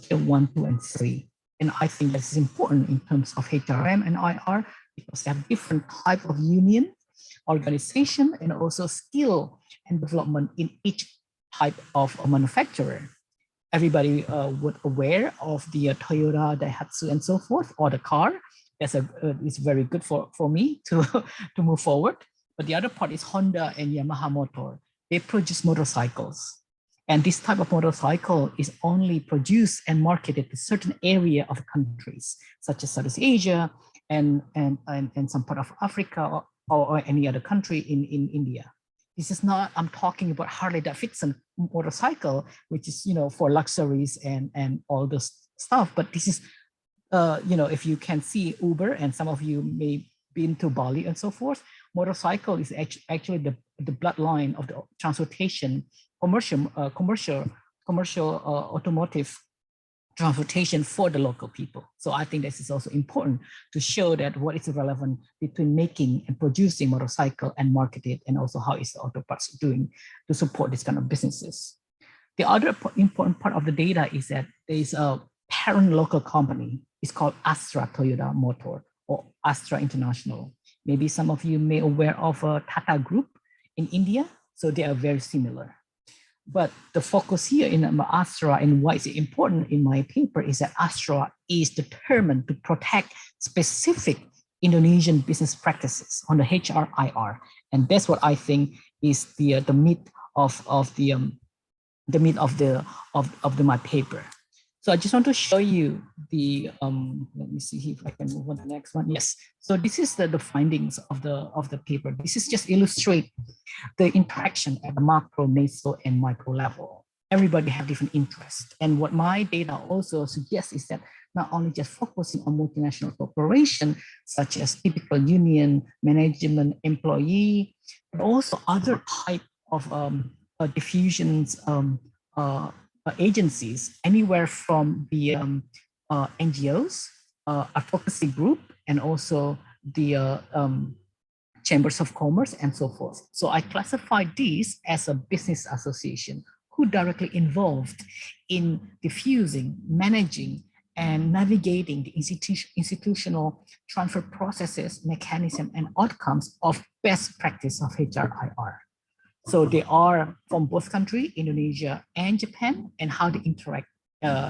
F: tier 1, 2, and 3. And I think this is important in terms of HRM and IR, because they have different type of union, organization, and also skill and development in each type of a manufacturer. Everybody would aware of the Toyota, Daihatsu, and so forth, or the car. That's it's very good for me to move forward. But the other part is Honda and Yamaha Motor. They produce motorcycles. And this type of motorcycle is only produced and marketed to certain area of countries, such as Southeast Asia and some part of Africa or any other country in India. This is not, I'm talking about Harley Davidson motorcycle, which is, for luxuries and all this stuff. But this is, if you can see Uber, and some of you may been to Bali and so forth, motorcycle is actually the bloodline of the transportation, commercial automotive transportation for the local people. So I think this is also important to show that what is relevant between making and producing motorcycle and market it, and also how is the auto parts doing to support this kind of businesses. The other important part of the data is that there is a parent local company. It's called Astra Toyota Motor or Astra International. Maybe some of you may be aware of a Tata Group in India. So they are very similar. But the focus here in Astra and why it's important in my paper is that Astra is determined to protect specific Indonesian business practices on the HRIR, and that's what I think is the meat of my paper. So I just want to show you the let me see if I can move on to the next one. Yes. So this is the findings of the paper. This is just illustrate the interaction at the macro, meso, and micro level. Everybody have different interests. And what my data also suggests is that not only just focusing on multinational corporation, such as typical union, management, employee, but also other type of diffusions agencies, anywhere from the NGOs, advocacy group, and also the chambers of commerce and so forth. So I classify these as a business association who directly involved in diffusing, managing, and navigating the institutional transfer processes, mechanism, and outcomes of best practice of HRIR.
E: So they are from both countries, Indonesia and Japan, and how they interact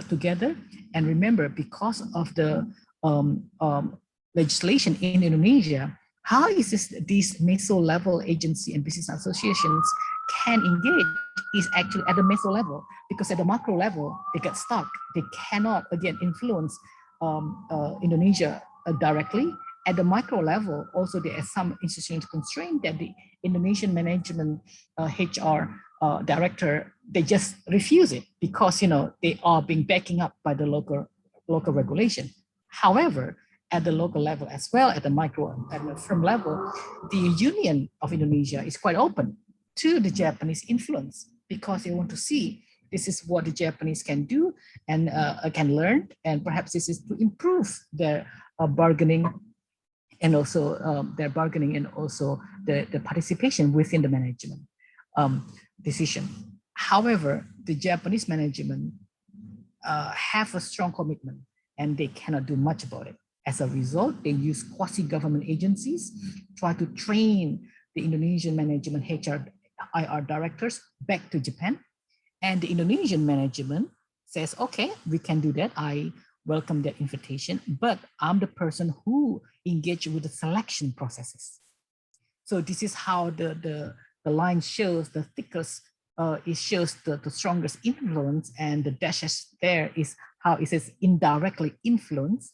E: together. And remember, because of the legislation in Indonesia, how is these meso level agency and business associations can engage is actually at the meso level, because at the macro level, they get stuck. They cannot, again, influence Indonesia directly. At the micro level, also there are some institutional constraints that the Indonesian management HR director, they just refuse it because, you know, they are being backing up by the local regulation. However, at the local level as well, at the micro and the firm level, the Union of Indonesia is quite open to the Japanese influence because they want to see this is what the Japanese can do and can learn, and perhaps this is to improve their bargaining and also their bargaining and also the participation within the management decision. However, the Japanese management have a strong commitment and they cannot do much about it. As a result, they use quasi-government agencies, try to train the Indonesian management HR IR directors back to Japan. And the Indonesian management says, okay, we can do that. I welcome that invitation, but I'm the person who engaged with the selection processes. So this is how the line shows the thickest, it shows the strongest influence, and the dashes there is how it says indirectly influence.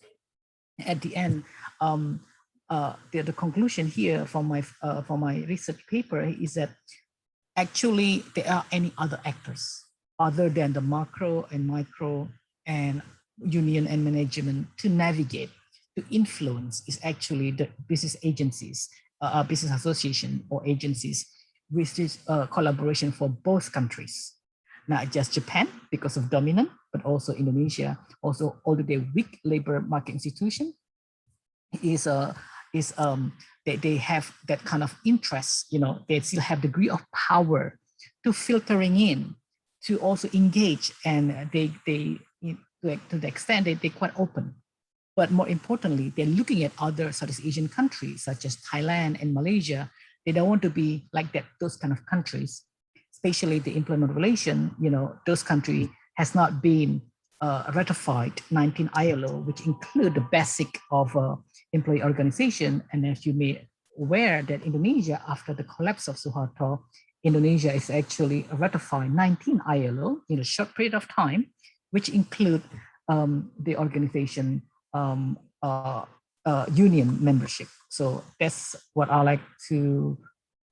E: At the end, the conclusion here from my research paper is that actually there are any other actors other than the macro and micro and union and management to navigate, to influence is actually the business agencies, business association or agencies, with this collaboration for both countries. Not just Japan because of dominant, but also Indonesia, also although their weak labor market institution is they have that kind of interest, you know, they still have degree of power to filtering in, to also engage, and they to the extent that they're quite open. But more importantly, they're looking at other Southeast Asian countries such as Thailand and Malaysia. They don't want to be like that, those kind of countries, especially the employment relation, you know, those countries has not been ratified 19 ILO, which include the basic of employee organization. And as you may aware that Indonesia, after the collapse of Soeharto, Indonesia is actually ratified 19 ILO in a short period of time, which include the organization union membership. So that's what I like to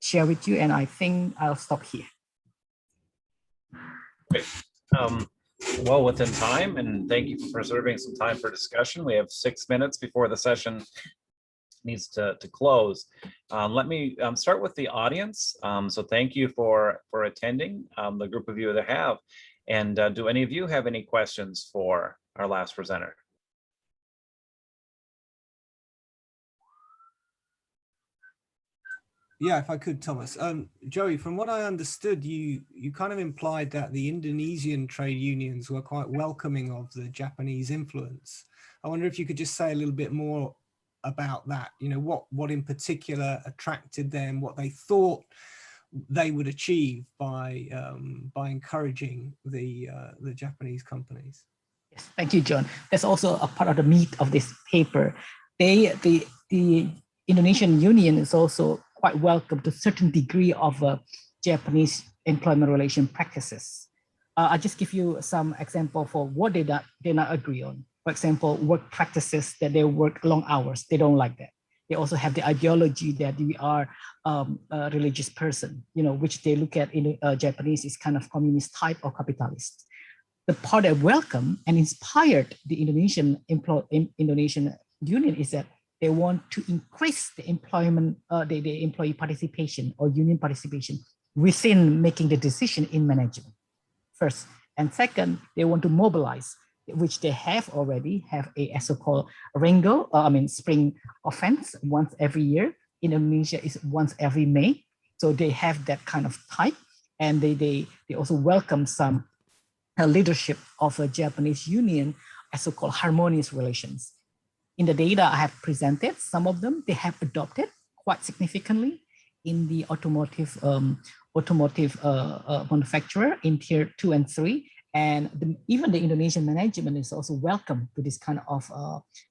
E: share with you, and I think I'll stop here.
A: Great. Well within time, and thank you for preserving some time for discussion. We have 6 minutes before the session needs to close. Let me start with the audience. So thank you for attending, the group of you that have. And do any of you have any questions for our last presenter?
B: Yeah, if I could, Thomas. Joey, from what I understood, you kind of implied that the Indonesian trade unions were quite welcoming of the Japanese influence. I wonder if you could just say a little bit more about that. You know, what in particular attracted them, what they thought they would achieve by encouraging the Japanese companies.
E: Yes, thank you, John. That's also a part of the meat of this paper. The Indonesian union is also quite welcome to a certain degree of Japanese employment relation practices. I'll just give you some example for what they not agree on. For example, work practices that they work long hours. They don't like that. They also have the ideology that we are a religious person, you know, which they look at in Japanese is kind of communist type or capitalist. The part that welcome and inspired the Indonesian union is that they want to increase the employment, the employee participation or union participation within making the decision in management, first. And second, they want to mobilize, which they have already have a so-called Ringo, spring offense once every year. In Indonesia is once every May. So they have that kind of type. And they also welcome some leadership of a Japanese union as so-called harmonious relations. In the data I have presented, some of them they have adopted quite significantly in the automotive automotive manufacturer in tier 2 and 3. And even the Indonesian management is also welcome to this kind of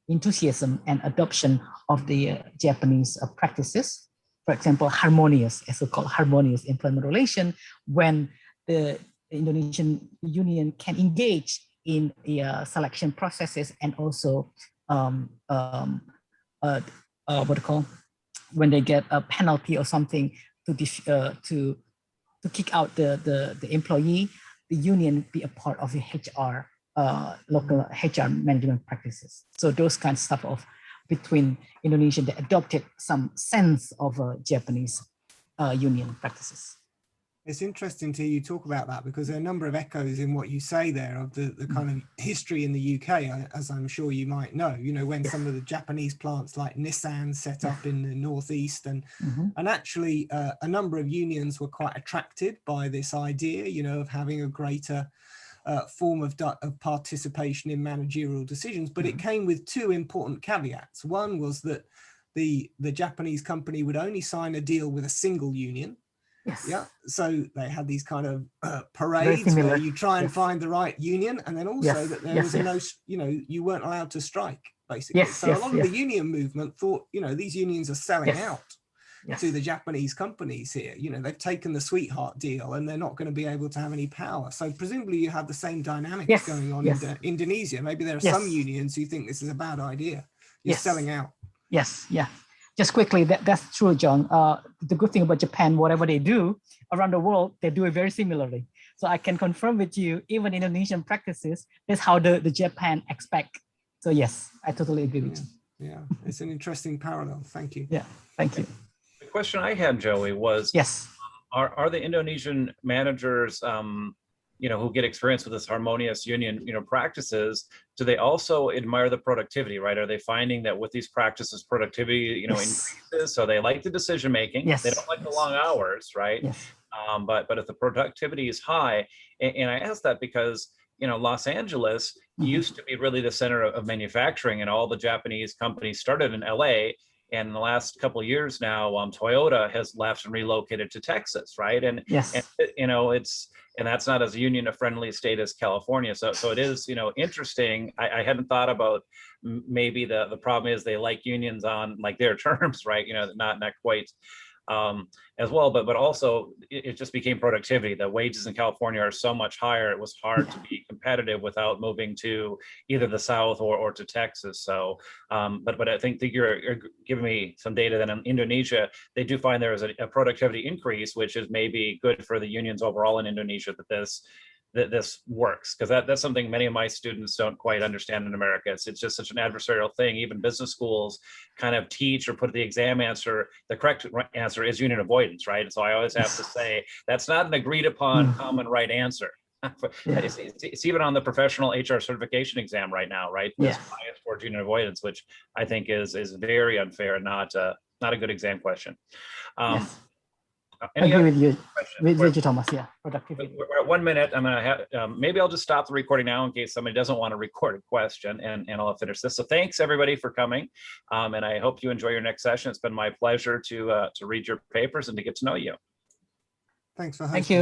E: enthusiasm and adoption of the Japanese practices. For example, harmonious, as we call harmonious employment relation, when the Indonesian union can engage in the selection processes and also when they get a penalty or something to kick out the employee, the union be a part of the HR, local HR management practices. So those kinds of stuff of between Indonesia, they adopted some sense of Japanese union practices.
B: It's interesting to hear you talk about that, because there are a number of echoes in what you say there of the kind of history in the UK, as I'm sure you might know, when some of the Japanese plants like Nissan set up in the Northeast, and actually a number of unions were quite attracted by this idea, of having a greater form of participation in managerial decisions. But it came with two important caveats. One was that the Japanese company would only sign a deal with a single union.
E: Yes.
B: Yeah. So they had these kind of parades where you try and find the right union, and then also that there was no, you weren't allowed to strike, basically. So a lot of the union movement thought, these unions are selling out to the Japanese companies here. They've taken the sweetheart deal and they're not going to be able to have any power. So presumably you have the same dynamics going on in Indonesia. Maybe there are some unions who think this is a bad idea. You're selling out.
E: Yes. Yeah. Just quickly, that's true, John. The good thing about Japan, whatever they do around the world, they do it very similarly. So I can confirm with you, even Indonesian practices, that's how the Japan expect. So yes, I totally agree with you.
B: Yeah, it's an interesting parallel. Thank you.
E: Yeah, thank you.
A: The question I had, Joey, was are the Indonesian managers who get experience with this harmonious union, practices, do they also admire the productivity, right? Are they finding that with these practices, productivity, increases? So they like the decision making. They don't like the long hours, right? But if the productivity is high, and I ask that because Los Angeles used to be really the center of manufacturing, and all the Japanese companies started in LA. And in the last couple of years now, Toyota has left and relocated to Texas, right? And and that's not as union a friendly state as California. So it is, interesting. I hadn't thought about maybe the problem is they like unions on like their terms, right? Not quite as well, but also it just became productivity. The wages in California are so much higher. It was hard to be competitive without moving to either the South or to Texas. So, but I think that you're giving me some data that in Indonesia, they do find there is a productivity increase, which is maybe good for the unions overall in Indonesia, that this works, because that's something many of my students don't quite understand in America. It's just such an adversarial thing. Even business schools kind of teach or put the exam answer, the correct answer is union avoidance, right? And so I always have to say, that's not an agreed upon common right answer. It's even on the professional HR certification exam right now, right? This bias towards union avoidance, which I think is very unfair and not a good exam question.
E: I agree with you, Thomas. Yeah, productivity.
A: We're at 1 minute. I'm going to have, maybe I'll just stop the recording now in case somebody doesn't want to record a question, and I'll finish this. So thanks everybody for coming. And I hope you enjoy your next session. It's been my pleasure to read your papers and to get to know you.
B: Thanks for hosting.
E: Thank you.